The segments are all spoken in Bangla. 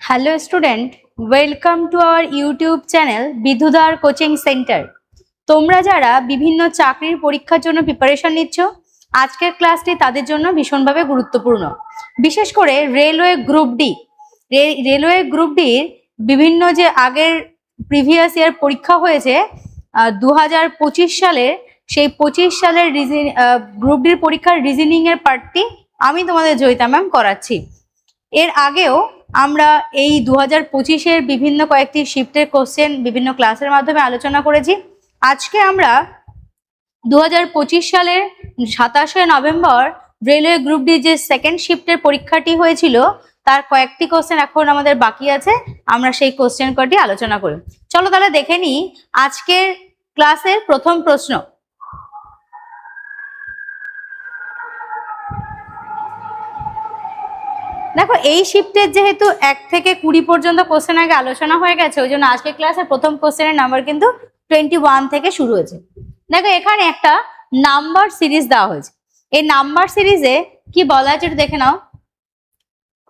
Hello student, welcome to our YouTube channel বিধুদার কোচিং সেন্টার। তোমরা যারা বিভিন্ন চাকরির পরীক্ষার জন্য প্রিপারেশন নিচ্ছ, আজকের ক্লাসটি তাদের জন্য ভীষণভাবে গুরুত্বপূর্ণ। বিশেষ করে রেলওয়ে গ্রুপ ডির বিভিন্ন যে আগের প্রিভিয়াস ইয়ার পরীক্ষা হয়েছে 2025 সালের, সেই 25 সালের গ্রুপ ডির পরীক্ষার রিজনিং এর পার্টটি আমি তোমাদের জয়িতা ম্যাম করাচ্ছি। এর আগেও আমরা এই 2025-এর বিভিন্ন কয়েকটি শিফটের কোশ্চেন বিভিন্ন ক্লাসের মাধ্যমে আলোচনা করেছি। আজকে আমরা 2025 সালের 27শে নভেম্বর রেলওয়ে গ্রুপ ডি যে সেকেন্ড শিফটের পরীক্ষাটি হয়েছিল তার কয়েকটি কোশ্চেন এখন আমাদের বাকি আছে, আমরা সেই কোশ্চেন কটি আলোচনা করি। চলো তাহলে দেখে নিই আজকের ক্লাসের প্রথম প্রশ্ন। দেখো, এই শিফটের যেহেতু 1 থেকে 20 পর্যন্ত কোশ্চেন আগে আলোচনা হয়ে গেছে, ওই জন্য আজকের ক্লাসের প্রথম কোশ্চেনের নাম্বার কিন্তু 21 থেকে শুরু হয়েছে। দেখো, এখানে একটা নাম্বার সিরিজ দেওয়া হয়েছে। এই নাম্বার সিরিজে কি বলা আছে একটু দেখে নাও।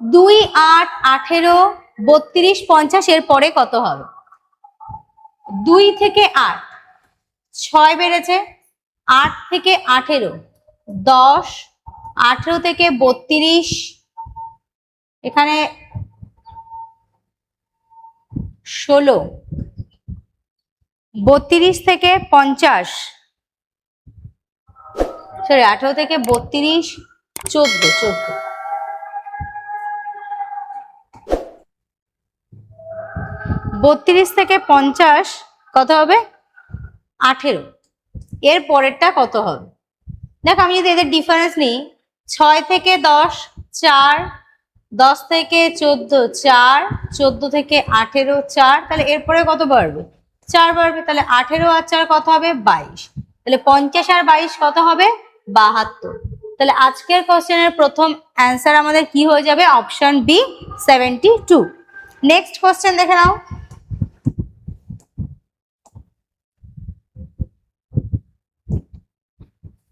2, 8, 18, 32, 50 এর পরে কত হবে? 2 থেকে 8, 6 বেড়েছে, 8 থেকে 18, 10, 18 থেকে 32, এখানে 16, 32 থেকে 50, সরি 18 থেকে 32, 14, 32 থেকে 50 কত হবে? 18। এর পরেরটা কত হবে? দেখো, আমি যদি এদের ডিফারেন্স নিই, 6 থেকে 10, 4, 10 থেকে 14, 4, 14 থেকে 18, 4, তাহলে এরপরে কত বাড়বে? 4 বাড়বে। তাহলে 18 আর 4 কত হবে? 22। তাহলে 50 আর 22 কত হবে? 72। তাহলে আজকের কোশ্চেনের প্রথম অ্যান্সার আমাদের কি হয়ে যাবে? Option B, 72। নেক্সট কোশ্চেন দেখে নাও।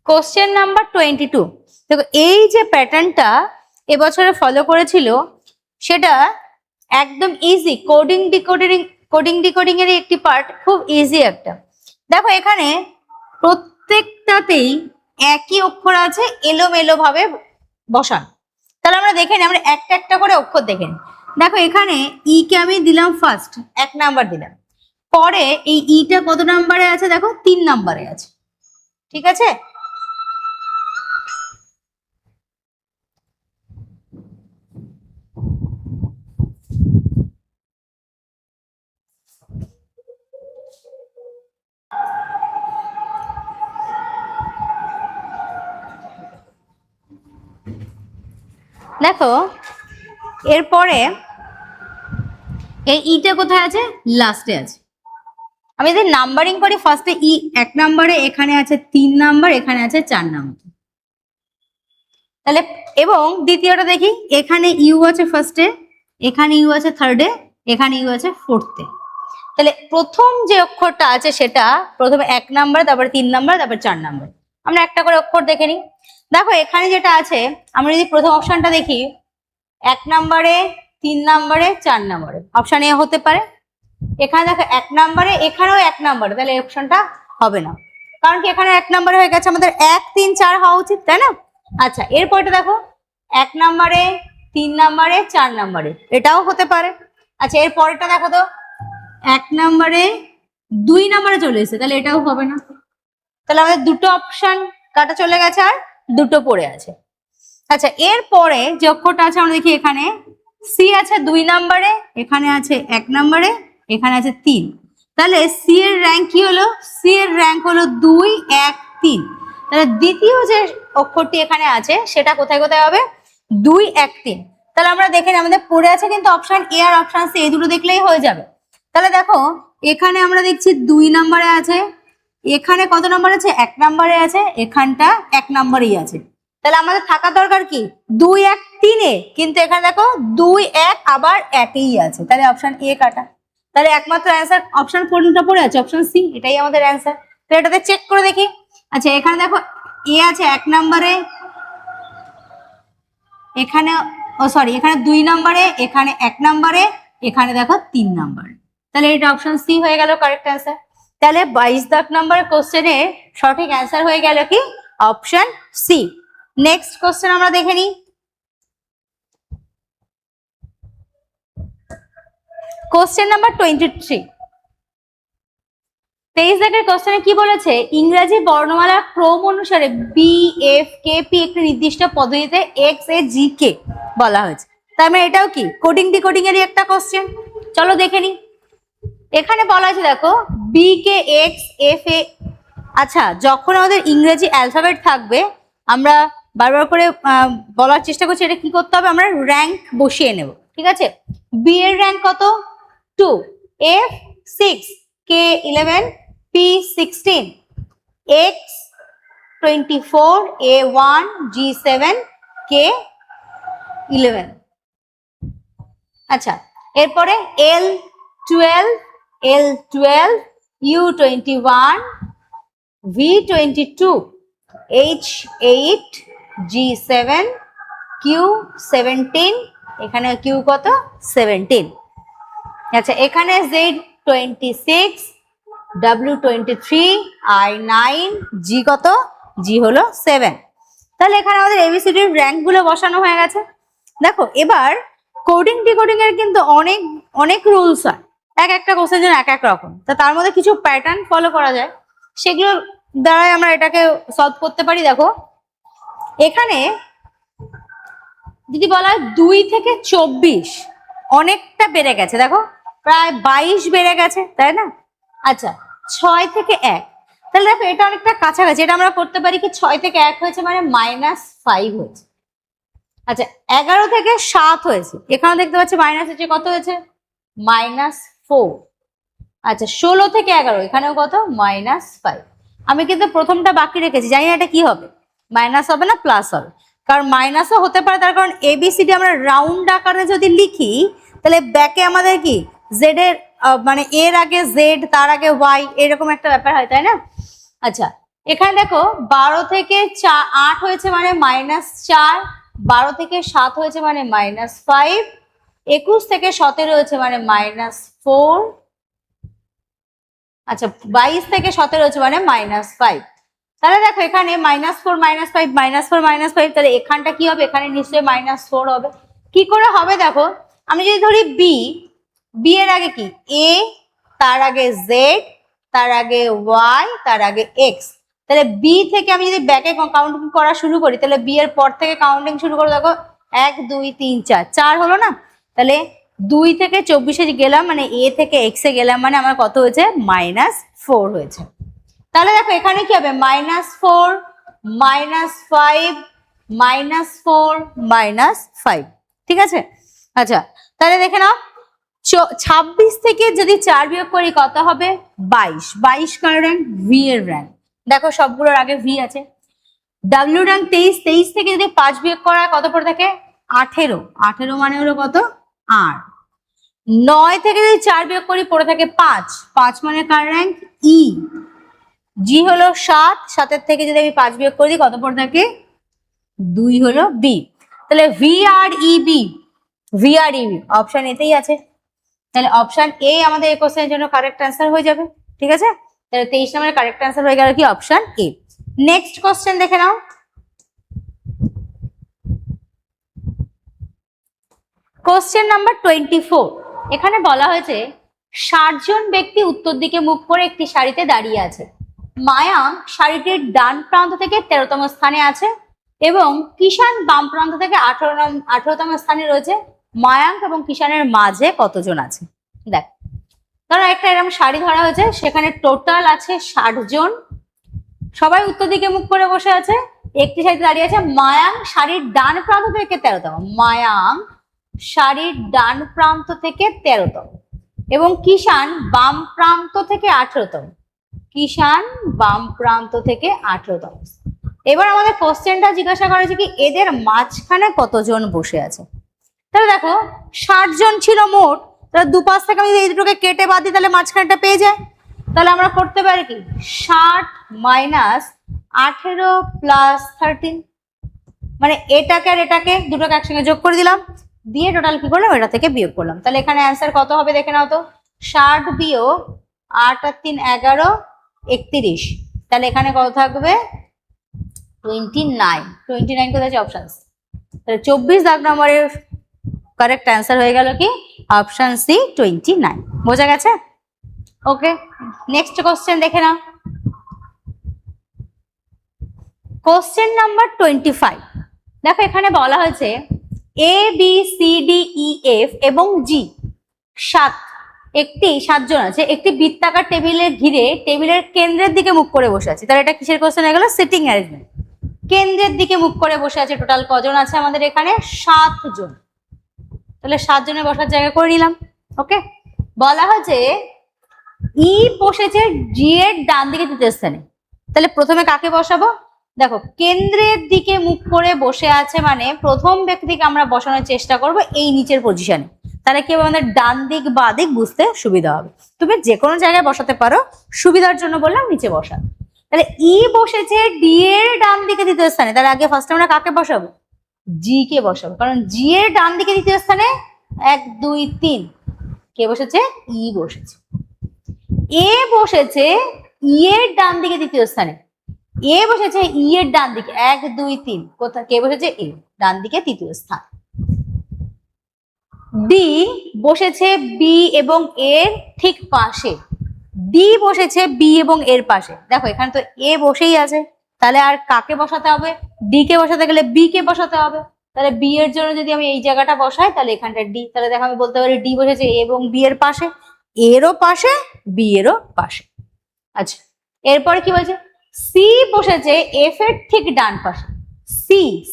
Question number 22। দেখো, এই যে প্যাটার্নটা এবছরে ফলো করেছিল সেটা একদম ইজি। কোডিং ডিকোডিং এর একটি পার্ট, খুব ইজি একটা। দেখো, এখানে প্রত্যেকটাতেই একই অক্ষর আছে এলোমেলো ভাবে বসান। তাহলে আমরা দেখে নিই, আমরা একটা একটা করে অক্ষর দেখে নিই। দেখো, এখানে ই কে আমি দিলাম ফার্স্ট, 1 নাম্বার দিলাম। পরে এই ইটা কত নাম্বারে আছে? দেখো, 3 নাম্বারে আছে। ঠিক আছে? দেখো, এরপরে এই ইটা কোথায় আছে? লাস্টে আছে। আমি যদি নাম্বারিং করি, ফার্স্টে ই 1 নাম্বারে, এখানে আছে 3 নাম্বার, এখানে আছে 4 নাম্বার। তাহলে এবং দ্বিতীয়টা দেখি, এখানে ইউ আছে ফার্স্টে, এখানে ইউ আছে থার্ডে, এখানে ইউ আছে ফোর্থে। তাহলে প্রথম যে অক্ষরটা আছে সেটা প্রথমে 1 নাম্বার, তারপরে 3 নাম্বার, তারপর 4 নাম্বার। আমরা একটা করে অক্ষর দেখে নিই। দেখো, এখানে যেটা আছে, আমরা যদি প্রথম অপশনটা দেখি, 1 নাম্বারে, 3 নাম্বারে, 4 নাম্বারে, অপশন এ হতে পারে। এখানে দেখো 1 নাম্বারে, এখানেও 1 নাম্বারে, তাহলে অপশনটা হবে না, কারণ কি এখানে 1 নাম্বারে হয়ে গেছে, আমাদের 1, 3, 4 হওয়া উচিত, তাই না? আচ্ছা, এরপরটা দেখো 1 নাম্বারে, 3 নাম্বারে, 4 নাম্বারে, এটাও হতে পারে। আচ্ছা, এর পরেরটা দেখো তো, 1 নাম্বারে, 2 নাম্বারে চলে এসেছে, তাহলে এটাও হবে না। তাহলে আমাদের দুটো অপশন কাটা চলে গেছে, আর দুটো পড়ে আছে। আচ্ছা, এরপরে যে অক্ষরটা আছে আমরা দেখি, এখানে সি আছে 2 নাম্বারে, এখানে আছে 1 নাম্বারে, এখানে আছে 3। তাহলে সি এর র্যাঙ্ক কি হলো? সি এর র্যাঙ্ক হলো 2, 1, 3। তাহলে দ্বিতীয় যে অক্ষরটি এখানে আছে সেটা কোথায় কোথায় হবে? 2, 1, 3। তাহলে আমরা দেখে নিই, আমাদের পড়ে আছে কিন্তু অপশন এ আর অপশন সি, এই দুটো দেখলেই হয়ে যাবে। তাহলে দেখো, এখানে আমরা দেখছি 2 নাম্বারে আছে, এখানে কত নাম্বার আছে? 1 নাম্বারে আছে, এখানটা 1 নাম্বারেই আছে। তাহলে আমাদের থাকা দরকার কি? 2, 1, 3-এ, কিন্তু এখানে দেখো 2, 1 আবার 1-এই আছে, তাহলে অপশন এ কাটা। তাহলে একমাত্র অ্যান্সার অপশন কোনটা পড়ে আছে? অপশন সি, এটাই আমাদের অ্যান্সার। তো এটাতে চেক করে দেখি। আচ্ছা, এখানে দেখো এ আছে 1 নাম্বারে, এখানে ও সরি, এখানে 2 নম্বরে, এখানে 1 নম্বরে, এখানে দেখো 3 নম্বরে। তাহলে এটা অপশন সি হয়ে গেল কারেক্ট অ্যান্সার। তাহলে 22 নম্বরের কোশ্চেনে সঠিক অ্যান্সার হয়ে গেল কি অপশন সি। নেক্সট কোশ্চেন আমরা দেখে নিই। Question number 23। 23 দাগের কোশ্চেনে কি বলেছে, ইংরেজি বর্ণমালার ক্রম অনুসারে বি এফ কে পি একটি নির্দিষ্ট পদ্ধতিতে এক্স এ জি কে বলা হয়েছে। তার মানে এটাও কি কোডিং ডিকোডিং এরই একটা কোশ্চেন। চলো দেখে নিই। এখানে বলা আছে দেখো B K X F A. আচ্ছা, যখন আমাদের ইংরেজি অ্যালফাবেট থাকবে আমরা বারবার করে বলার চেষ্টা করছি এটা কি করতে হবে, আমরা র্যাঙ্ক বসিয়ে নেব। ঠিক আছে, বি এর র্যাঙ্ক কত 2, F 6, K 11, P 16, X 24, A 1, G 7, K 11। আচ্ছা, এরপরে L 12, L 12, U 21, V 22, H 8, G 7, Q 17, এখানে কিউ কত 17। আচ্ছা, এখানে জেড 26, ডাব্লিউ 23, আই 9, জি কত জি হলো 7। তাহলে এখানে আমাদের এবিসিডির র্যাঙ্ক গুলো বসানো হয়ে গেছে। দেখো এবার কোডিং ডিকোডিং এর কিন্তু অনেক অনেক রুলস হয়, একটা কোশ্চেনের জন্য এক রকম। তা তার মধ্যে কিছু প্যাটার্ন ফলো করা যায়, সেগুলোর দ্বারাই আমরা এটাকে সলভ করতে পারি। দেখো এখানে যদি বলা হয় 2 থেকে 24 অনেকটা বেড়ে গেছে, দেখো প্রায় 22 বেড়ে গেছে, তাই না? আচ্ছা, 6 থেকে 1, তাহলে দেখো এটা অনেকটা কাছাকাছি। এটা আমরা করতে পারি কি 6 থেকে 1 হয়েছে মানে -5 হয়েছে। আচ্ছা, 11 থেকে 7 হয়েছে, এখানে দেখতে পাচ্ছি মাইনাস হচ্ছে, কত হয়েছে -4। আচ্ছা, 16 থেকে 11 এখানেও কত -5। আমি কিন্তু প্রথমটা বাকি রেখেছি, জানি না এটা কি হবে, মাইনাস হবে না প্লাস হবে, কারণ মাইনাসও হতে পারে। তার কারণ এবিসিডি আমরা রাউন্ড আকারে যদি লিখি তাহলে ব্যাকে আমাদের কি জেড এর মানে এর আগে জেড তার আগে ওয়াই এরকম একটা ব্যাপার হয়, তাই না? আচ্ছা, এখানে দেখো 12 থেকে 8 হয়েছে মানে -4, 12 থেকে 7 হয়েছে মানে -5, 21 থেকে 17 হয়েছে মানে -4। আচ্ছা, 22 থেকে 17 হচ্ছে মানে -5। তাহলে দেখো এখানে -4 -5 -4 -5, তাহলে এখানটা কি হবে, এখানে নিশ্চয়ই -4 হবে। কি করে হবে দেখো, আমি যদি ধরি বি, বি এর আগে কি এ, তার আগে জেড, তার আগে ওয়াই, তার আগে এক্স। তাহলে বি থেকে আমি যদি ব্যাকে কাউন্টিং করা শুরু করি তাহলে বি এর পর থেকে কাউন্টিং শুরু করে, দেখো 1 2 3 4 4 হলো না? তাহলে 2 থেকে 24 গেলাম মানে এ থেকে এক্স এ গেলাম মানে আমার কত হয়েছে -4 হয়েছে। তাহলে দেখো এখানে কি হবে -4 -5 -4 -5, ঠিক আছে? আচ্ছা, তাহলে দেখে নাও 26 থেকে যদি 4 বিয়োগ করি কত হবে 22। 22 কার র্যাঙ্ক ভি এর র্যাঙ্ক, দেখো সবগুলোর আগে ভি আছে। ডাব্লিউ র্যাঙ্ক 23, 23 থেকে যদি 5 বিয়োগ করা কত পড়ে থাকে 18, 18 মানে হলো কত 8। 9 থেকে যদি 4 বিয়োগ করি পড়ে থাকে 5, 5 মানে কার র্যাঙ্ক ই। জি হলো 7, 7 থেকে যদি আমি 5 বিয়োগ করি কত পড়ে থাকে 2 হলো বি। তাহলে ভি আর ই বি, ভি আর ই বি অপশন এতেই আছে। তাহলে অপশন এ আমাদের এই কোশ্চেনের জন্য কারেক্ট অ্যান্সার হয়ে যাবে, ঠিক আছে? তাহলে 23 নম্বরের কারেক্ট অ্যান্সার হয়ে গেল কি অপশন এ। নেক্সট কোশ্চেন দেখে নাও। Question number 24। এখানে বলা হয়েছে 60 জন ব্যক্তি উত্তর দিকে মুখ করে একটি সারিতে দাঁড়িয়ে আছে। মায়াঙ্ক সারিটির ডান প্রান্ত থেকে 13তম স্থানে আছে এবং কিষান বাম প্রান্ত থেকে 18তম স্থানে রয়েছে। মায়াঙ্ক এবং কিষানের মাঝে কতজন আছে? দেখ, ধরো একটা এরকম সারি ধরা হয়েছে, সেখানে টোটাল আছে 60 জন, সবাই উত্তর দিকে মুখ করে বসে আছে, একটি সারিতে দাঁড়িয়ে আছে। মায়াঙ্ক সারির ডান প্রান্ত থেকে 13তম, মায়াঙ্ক সারির ডান প্রান্ত থেকে 13তম এবং কিষান বাম প্রান্ত থেকে 18তম, কিষান বাম প্রান্ত থেকে 18তম। এবার আমাদের কোশ্চেনটা জিজ্ঞাসা করেছে কি এদের মাঝখানে কতজন বসে আছে। তাহলে দেখো 60 জন ছিল মোট, তাহলে দুপাশ থেকে আমি এই দুটোকে কেটে বাদ দিই তাহলে মাঝখানটা পেয়ে যায়। তাহলে আমরা করতে পারি কি 60 - 18 + 13 মানে এটাকে আর এটাকে দুটোকে একসঙ্গে যোগ করে দিলাম, দিয়ে টোটাল কি করলাম, এটা থেকে বিয়োগ করলাম। তাহলে এখানে অ্যান্সার কত হবে দেখে নাও তো, 60 বিয়োগ 8 আর 3 11 31, তাহলে এখানে কত থাকবে 29। 29 কোথায় আছে, অপশন সি। তাহলে 24 দাগ নম্বরের কারেক্ট অ্যান্সার হয়ে গেল কি অপশন সি 29। বোঝা গেছে? ওকে, নেক্সট কোশ্চেন দেখে নাও। Question number 25। দেখো এখানে বলা হয়েছে A B C D E F এবং জি 7জন আছে, একটি বৃত্তাকার টেবিলে ঘিরে টেবিলের কেন্দ্রের দিকে মুখ করে বসে আছে। তাহলে এটা কিসের কোশ্চেন হয়ে গেল, সিটিং অ্যারেঞ্জমেন্ট। কেন্দ্রের দিকে মুখ করে বসে আছে, টোটাল কজন আছে আমাদের এখানে, 7 জন। তাহলে 7 জনের বসার জায়গা করে নিলাম। ওকে, বলা হয়েছে ই বসেছে জি এর ডান দিকে তৃতীয় স্থানে। তাহলে প্রথমে কাকে বসাবো, দেখো কেন্দ্রের দিকে মুখ করে বসে আছে মানে প্রথম ব্যক্তিকে আমরা বসানোর চেষ্টা করব এই নিচের পজিশনে। তাহলে কি আমাদের ডান দিক বা দিক বুঝতে সুবিধা হবে। তুমি যে কোনো জায়গায় বসাতে পারো, সুবিধার জন্য বললাম নিচে বসা। তাহলে ই বসেছে ডি এর ডান দিকে তৃতীয় স্থানে, তাহলে আগে ফার্স্ট আমরা কাকে বসাবো, জি কে বসাবো, কারণ জি এর ডান দিকে তৃতীয় স্থানে 1 2 3 কে বসেছে, ই বসেছে। এ বসেছে ই এর ডান দিকে তৃতীয় স্থানে, এ বসেছে ই এর ডান দিকে 1 2 3, কোথায় কে বসেছে, এ ডান দিকে তৃতীয় স্থান। ডি বসেছে বি এবং এর ঠিক পাশে, ডি বসেছে বি এবং এর পাশে। দেখো এখানে তো এ বসেই আছে, তাহলে আর কাকে বসাতে হবে, ডি কে বসাতে গেলে বি কে বসাতে হবে। তাহলে বি এর জন্য যদি আমি এই জায়গাটা বসাই, তাহলে এখানটা ডি, তাহলে দেখো আমি বলতে পারি ডি বসেছে এ এবং বি এর পাশে, এরও পাশে বি এরও পাশে। আচ্ছা, এরপরে কি বলছে, সি বসেছে এফ এর ঠিক ডান পাশে,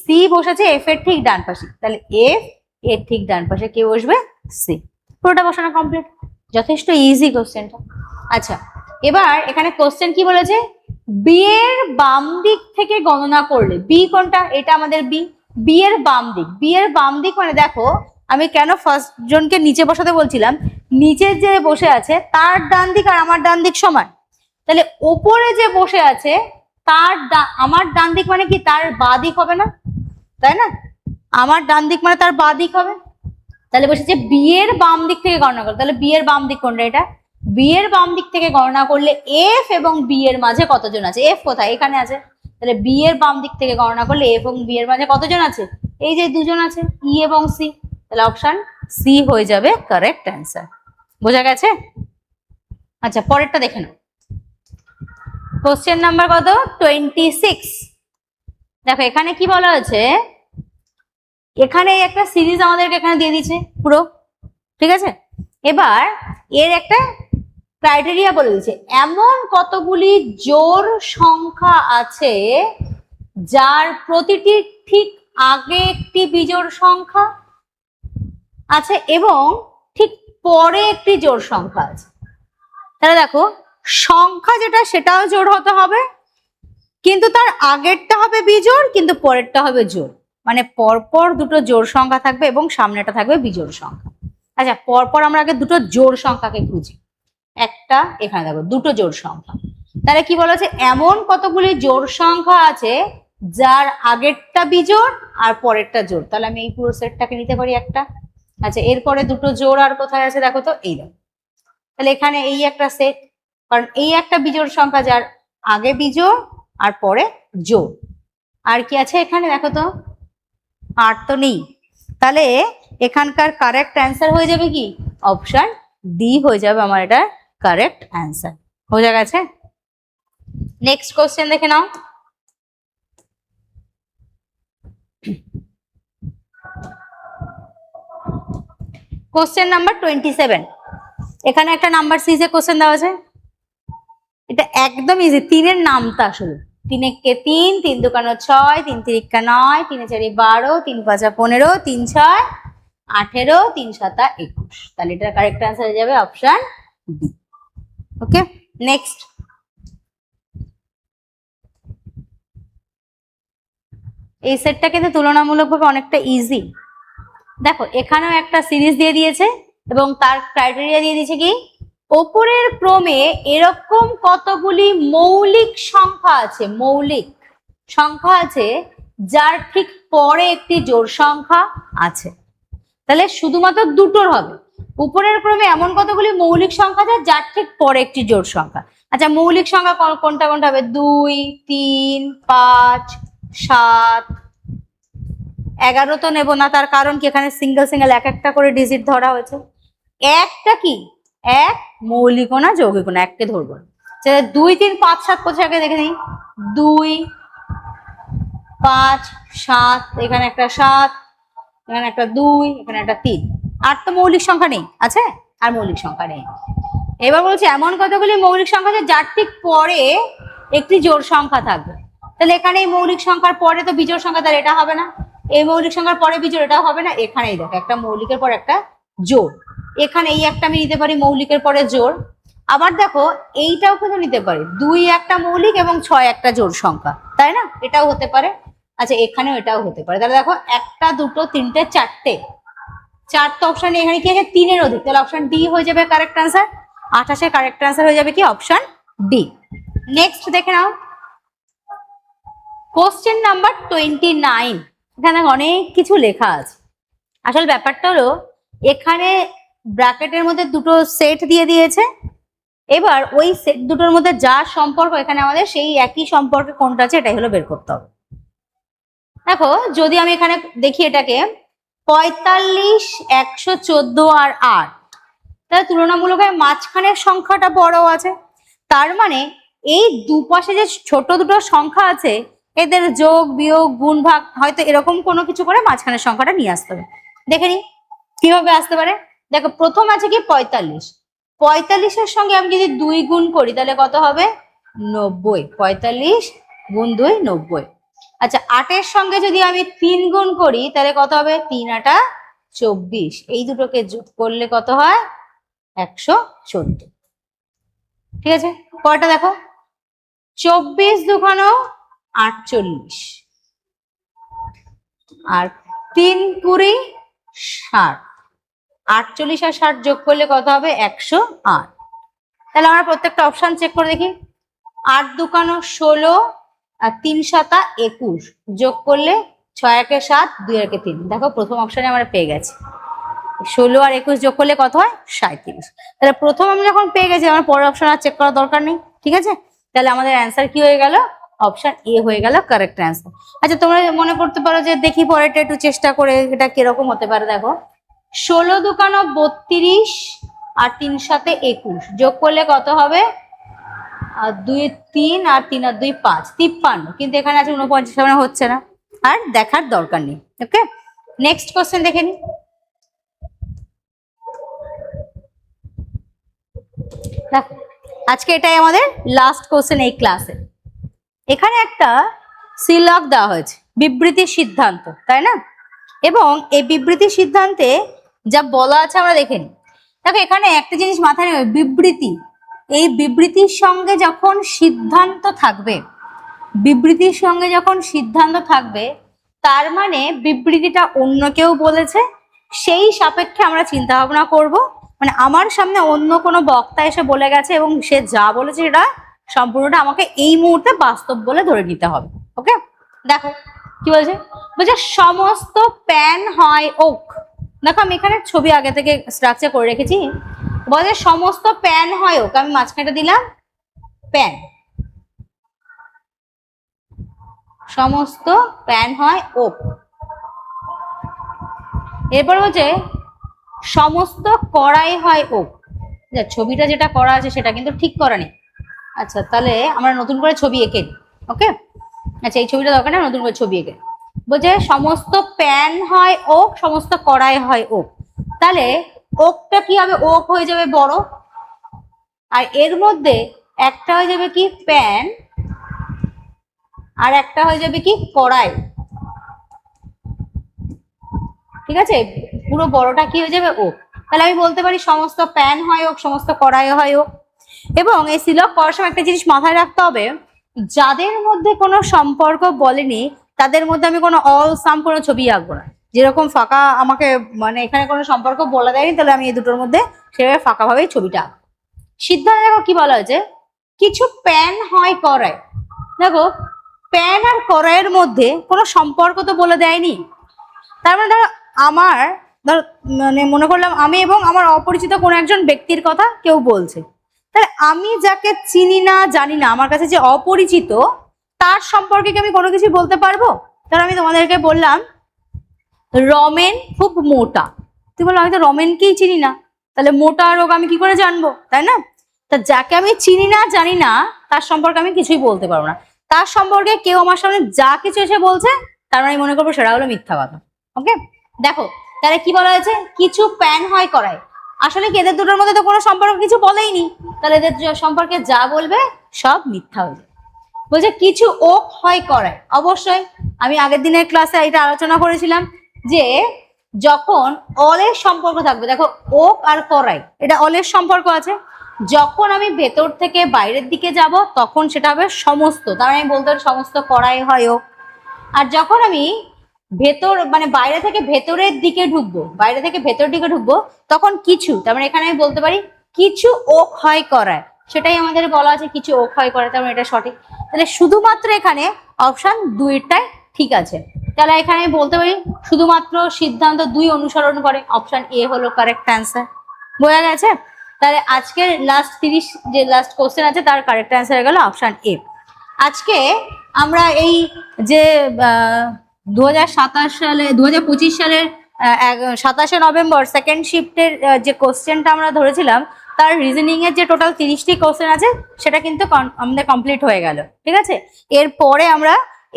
সি বসেছে এফ এর ঠিক ডান পাশে, তাহলে এফ এর ঠিক ডান পাশে কে বসবে, সি। পুরোটা বসানো কমপ্লিট, যথেষ্ট ইজি কোশ্চেনটা। আচ্ছা, এবার এখানে কোশ্চেন কি বলেছে, বি এর বাম দিক থেকে গণনা করলে, বি কোনটা, এটা আমাদের বি, বি এর বাম দিক, বি এর বাম দিক মানে দেখো আমি কেন ফার্স্ট জনকে নিচে বসাতে বলছিলাম, নিচে যে বসে আছে তার ডান দিক আর আমার ডান দিক সমান, তাহলে ওপরে যে বসে আছে তার আমার ডান দিক মানে কি, তার বাঁ দিক হবে না, তাই না, আমার ডান দিক মানে তার বাঁ দিক হবে। তাহলে বসেছে বি এর বাম দিক থেকে গণনা করো, তাহলে বি এর বাম দিক কোনটা, এটা বি এর বাম দিক থেকে গণনা করলে এফ এবং বি এর মাঝে কতজন আছে, এফ কোথায়, এখানে আছে, তাহলে বি এর বাম দিক থেকে গণনা করলে এফ এবং বি এর মাঝে কতজন আছে, এই যে 2 জন আছে, ই এবং সি। তাহলে অপশন সি হয়ে যাবে কারেক্ট অ্যান্সার। বোঝা গেছে? আচ্ছা, পরেরটা দেখে নাও। কোশ্চেন নাম্বার কত, 26। দেখো এখানে কি বলা হয়েছে, এখানে একটা সিরিজ আমাদেরকে এখানে দিয়ে দিচ্ছে পুরো, ঠিক আছে। এবার এর একটা ক্রাইটেরিয়া বলে দিচ্ছে, এমন কতগুলি জোড় সংখ্যা আছে যার প্রতিটি ঠিক আগে একটি বিজোড় সংখ্যা আছে এবং ঠিক পরে একটি জোড় সংখ্যা আছে। তাহলে দেখো সংখ্যা যেটা সেটাও জোড় হতে হবে, কিন্তু তার আগেরটা হবে বিজোড় কিন্তু পরেরটা হবে জোড়, মানে পরপর দুটো জোড় সংখ্যা থাকবে এবং সামনেটা থাকবে বিজোড় সংখ্যা। আচ্ছা, পরপর আমরা আগে দুটো জোড় সংখ্যাকে খুঁজি। একটা এখানে দেখো দুটো জোড় সংখ্যা, তাহলে কি বলা আছে, এমন কতগুলি জোড় সংখ্যা আছে যার আগেরটা বিজোড় আর পরেরটা জোড়, তাহলে আমি এই পুরো সেটটাকে নিতে পারি একটা। আচ্ছা, এরপরে দুটো জোড় আর কোথায় আছে দেখো তো, এই দেখো, তাহলে এখানে এই একটা সেট, কারণ এই একটা বিজোড় সংখ্যা যার আগে বিজোড় আর পরে জোড়। আর কি আছে এখানে দেখো তো, আর তো নেই, তাহলে এখানকার কারেক্ট অ্যান্সার হয়ে যাবে কি, অপশন ডি হয়ে যাবে আমার এটা কারেক্ট অ্যান্সার। বোঝা গেছে? নেক্সট কোশ্চেন দেখে নাও। Question number 27। এখানে একটা নাম্বার সিরিজে কোশ্চেন দেওয়া আছে, এটা একদম ইজি। 3-এর নামটা আসলে 3 একে 3, 3 দুকানো 6, 3 তিরিকা 9, 3 4 12, 3 5 15, 3 6 18, 3 7 21। তাহলে এটার কারেক্ট আনসার হয়ে যাবে অপশন ডি। ওকে, নেক্সট। এই সেটটা কিন্তু তুলনামূলকভাবে অনেকটা ইজি। দেখো এখানেও একটা সিরিজ দিয়ে দিয়েছে এবং তার ক্রাইটেরিয়া দিয়ে দিয়েছে কি, ওপরের ক্রমে এরকম কতগুলি মৌলিক সংখ্যা আছে, মৌলিক সংখ্যা আছে যার ঠিক পরে একটি জোড় সংখ্যা আছে। তাহলে শুধুমাত্র দুটোর হবে। উপরের ক্রমে এমন কতগুলি মৌলিক সংখ্যা আছে যার ঠিক পরে একটি জোড় সংখ্যা। আচ্ছা, মৌলিক সংখ্যা কোনটা কোনটা হবে? 2, 3, 5, 7, 11 তো নেব না, তার কারণ কি এখানে সিঙ্গেল সিঙ্গেল এক একটা করে ডিজিট ধরা হয়েছে। একটা কি এক মৌলিক না যৌগিক না, এককে ধরবো। 2, 3, 5, 7 কোথায় আগে দেখে নিই। 2, 5, 7, এখানে একটা 7, এখানে একটা 2, এখানে একটা 3। আর তো মৌলিক সংখ্যা নেই, আছে? আর মৌলিক সংখ্যা নেই। এবার বলছি এমন কতগুলি মৌলিক সংখ্যা আছে যার ঠিক পরে একটি জোড় সংখ্যা থাকবে। তাহলে এখানে এই মৌলিক সংখ্যার পরে তো বিজোড় সংখ্যা, তাহলে এটা হবে না। এই মৌলিক সংখ্যার পরে বিজোড়, এটা হবে না। এখানেই দেখো একটা মৌলিকের পর একটা জোড়। এখানে এই একটা আমি নিতে পারি মৌলিকের পরে জোড়। আবার দেখো এইটাও কিন্তু নিতে পারি, 2 একটা মৌলিক এবং 6 একটা জোড় সংখ্যা, তাই না? এটাও হতে পারে। আচ্ছা, এখানেও এটাও হতে পারে। তাহলে দেখো 1, 2, 3, 4টে, 4টে অপশন। এখানে কি আছে? 3-এর অধিক, তাহলে অপশন ডি হয়ে যাবে কারেক্ট আনসার। 28-এর কারেক্ট আনসার হয়ে যাবে কি? Option D. নেক্সট দেখে নাও, কোশ্চেন নাম্বার 29। এখানে অনেক কিছু লেখা আছে। আসল ব্যাপারটা হলো এখানে ব্র্যাকেটের মধ্যে দুটো সেট দিয়ে দিয়েছে। এবার ওই সেট দুটোর মধ্যে যা সম্পর্ক, এখানে আমাদের সেই একই সম্পর্কে কোনটা আছে এটাই হলো বের করতে হবে। দেখো যদি আমি এখানে দেখি এটাকে 45, 114 আর 8, তাহলে তুলনামূলক মাঝখানের সংখ্যাটা বড় আছে। তার মানে এই দুপাশে যে ছোট দুটো সংখ্যা আছে এদের যোগ বিয়োগ গুণ ভাগ হয়তো এরকম কোনো কিছু করে মাঝখানের সংখ্যাটা নিয়ে আসতে হবে। দেখে নি কিভাবে আসতে পারে। দেখো প্রথম আছে কি 45, 45-এর সঙ্গে আমি যদি 2 গুণ করি তাহলে কত হবে? 90। 45 গুণ 2 90। আচ্ছা, 8-এর সঙ্গে যদি আমি 3 গুণ করি তাহলে কত হবে? 3 8 24। এই দুটোকে যোগ করলে কত হয়? 114। ঠিক আছে, পরেরটা দেখো 24 দুগুণ 48 আর 3 20 60। 48 আর 60 যোগ করলে কত হবে? 108। তাহলে আমরা প্রত্যেকটা অপশন চেক করে দেখি। 8 দুগুণ 16 আর 3 7 21 যোগ করলে 6 1 7 2 1 3। দেখো প্রথম অপশনে আমরা পেয়ে গেছি। 16 আর 21 যোগ করলে কত হয়? 37। তাহলে প্রথম আমি যখন পেয়ে গেছি আমার পরের অপশন আর চেক করার দরকার নেই। ঠিক আছে, তাহলে আমাদের অ্যান্সার কি হয়ে গেল? অপশন এ হয়ে গেল কারেক্ট অ্যান্সার। আচ্ছা, তোমরা মনে করতে পারো যে দেখি পরেরটা একটু চেষ্টা করে এটা কিরকম হতে পারে। দেখো 16 দুগুণ 32 আর 3 7 21 যোগ করলে কত হবে? 2 3 আর 3 আর 2 5 53। কিন্তু এখানে আছে 49, মানে হচ্ছে না, আর দেখার দরকার নেই। ওকে, নেক্সট কোশ্চেন দেখে নি। দেখো আজকে এটাই আমাদের লাস্ট কোশ্চেন এই ক্লাসে। এখানে একটা সিলক দেওয়া হয়েছে, বিবৃতির সিদ্ধান্ত, তাই না? এবং এই বিবৃতির সিদ্ধান্তে যা বলা আছে আমরা দেখে নিই। দেখো এখানে একটা জিনিস মাথায় রাখবে, বিবৃতি, এই বিবৃতির সঙ্গে যখন সিদ্ধান্ত থাকবে, বিবৃতির সঙ্গে যখন সিদ্ধান্ত থাকবে তার মানে বিবৃতিটা অন্য কেউ বলেছে, সেই সাপেক্ষে আমরা চিন্তা ভাবনা করব। মানে আমার সামনে অন্য কোনো বক্তা এসে বলে গেছে এবং সে যা বলেছে সেটা সম্পূর্ণটা আমাকে এই মুহূর্তে বাস্তব বলে ধরে নিতে হবে। ওকে, দেখো কি বলছে, বলছে সমস্ত প্যান হয় ওক। দেখো আমি এখানে ছবি আগে থেকে স্ট্রাকচার করে রেখেছি। বলছে সমস্ত প্যান হয় ওক, আমি মাঝখানটা দিলাম প্যান, সমস্ত প্যান হয় ওক। এরপর বলছে সমস্ত কড়াই হয় ওক। ছবিটা যেটা করা আছে সেটা কিন্তু ঠিক করা নেই। আচ্ছা, তাহলে আমরা নতুন করে ছবি এঁকে নিই। ওকে, আচ্ছা এই ছবিটা দরকার নেই, নতুন করে ছবি এঁকে। বলছে সমস্ত প্যান হয় ওক, সমস্ত কড়াই হয় ওক। তাহলে ওকটা কি হবে? ওক হয়ে যাবে বড়, আর এর মধ্যে একটা হয়ে যাবে কি প্যান, আর একটা হয়ে যাবে কি কড়াই। ঠিক আছে, পুরো বড়টা কি হয়ে যাবে? ওক। তাহলে আমি বলতে পারি সমস্ত প্যান হয় ওক, সমস্ত কড়াই হয় ওক। এবং এই সিলক করার সময় একটা জিনিস মাথায় রাখতে হবে, যাদের মধ্যে কোনো সম্পর্ক বলেনি তাদের মধ্যে আমি কোনো অল সাম কোনো ছবি আঁকবো না। যেরকম ফাঁকা আমাকে মানে এখানে কোনো সম্পর্ক বলে দেয়নি, তাহলে আমি এই দুটোর মধ্যে সেভাবে ফাঁকাভাবেই ছবিটা আঁকবো। সিদ্ধান্ত দেখো কি বলা হয়েছে, কিছু প্যান হয় কড়াই। দেখো প্যান আর কড়াইয়ের মধ্যে কোনো সম্পর্ক তো বলে দেয়নি। তার মানে ধর মানে মনে করলাম আমি এবং আমার অপরিচিত কোনো একজন ব্যক্তির কথা কেউ বলছে, তাহলে আমি যাকে চিনি না জানি না, আমার কাছে যে অপরিচিত, তার সম্পর্কে কি আমি কোনো কিছু বলতে পারবো? তাহলে আমি তোমাদেরকে বললাম রমেন খুব মোটা, তুই বললো আমি তো রমেনকেই চিনি না, তাহলে মোটা রোগ আমি কি করে জানবো, তাই না? তা যাকে আমি চিনি না জানি না তার সম্পর্কে আমি কিছুই বলতে পারবো না। তার সম্পর্কে কেউ আমার সামনে যা কিছু এসে বলছে তার মানে আমি মনে করবো সেটা হলো মিথ্যা কথা। ওকে, দেখো তাহলে কি বলা হয়েছে, কিছু প্যান হয় কড়াই, আসলে কি এদের দুটোর মধ্যে তো কোনো সম্পর্ক কিছু বলেইনি, তাহলে এদের সম্পর্কে যা বলবে সব মিথ্যা হয়ে যাবে। বলছে কিছু ওক হয় কড়াই, অবশ্যই আমি আগের দিনের ক্লাসে এটা আলোচনা করেছিলাম যে যখন অলের সম্পর্ক থাকবে, দেখো ওক আর কড়াই এটা অলের সম্পর্ক আছে, যখন আমি ভেতর থেকে বাইরের দিকে যাব তখন সেটা হবে সমস্ত, তার মানে আমি বলতে পারি সমস্ত কড়াই হয় ওক। আর যখন আমি ভেতর মানে বাইরে থেকে ভেতরের দিকে ঢুকবো, বাইরে থেকে ভেতর দিকে ঢুকবো তখন কিছু, তার মানে এখানে আমি বলতে পারি কিছু ওক হয় কড়াই, সেটাই আমাদের বলা আছে কিছু ওক হয় কড়াই, তার মানে এটা সঠিক। তাহলে শুধুমাত্র এখানে অপশন 2টাই ঠিক আছে, তাহলে এখানে আমি বলতে পারি শুধুমাত্র সিদ্ধান্ত 2 অনুসরণ করে, অপশন এ হলো কারেক্ট অ্যান্সার। বোঝা গেছে? তাহলে আজকের লাস্ট 30 যে লাস্ট কোশ্চেন আছে তার কারেক্ট অ্যান্সার গেল অপশন এ। আজকে আমরা এই যে 2027 সালে 2025 সালের 27শে নভেম্বর সেকেন্ড শিফটের যে কোশ্চেনটা আমরা ধরেছিলাম তার রিজনিং এর যে টোটাল 30টি কোশ্চেন আছে সেটা কিন্তু আমাদের কমপ্লিট হয়ে গেল, ঠিক আছে? এরপরে আমরা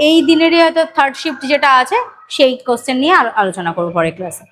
এই দিনেরই হয়তো থার্ড শিফট যেটা আছে সেই কোশ্চেন নিয়ে আলোচনা করবো পরের ক্লাসে।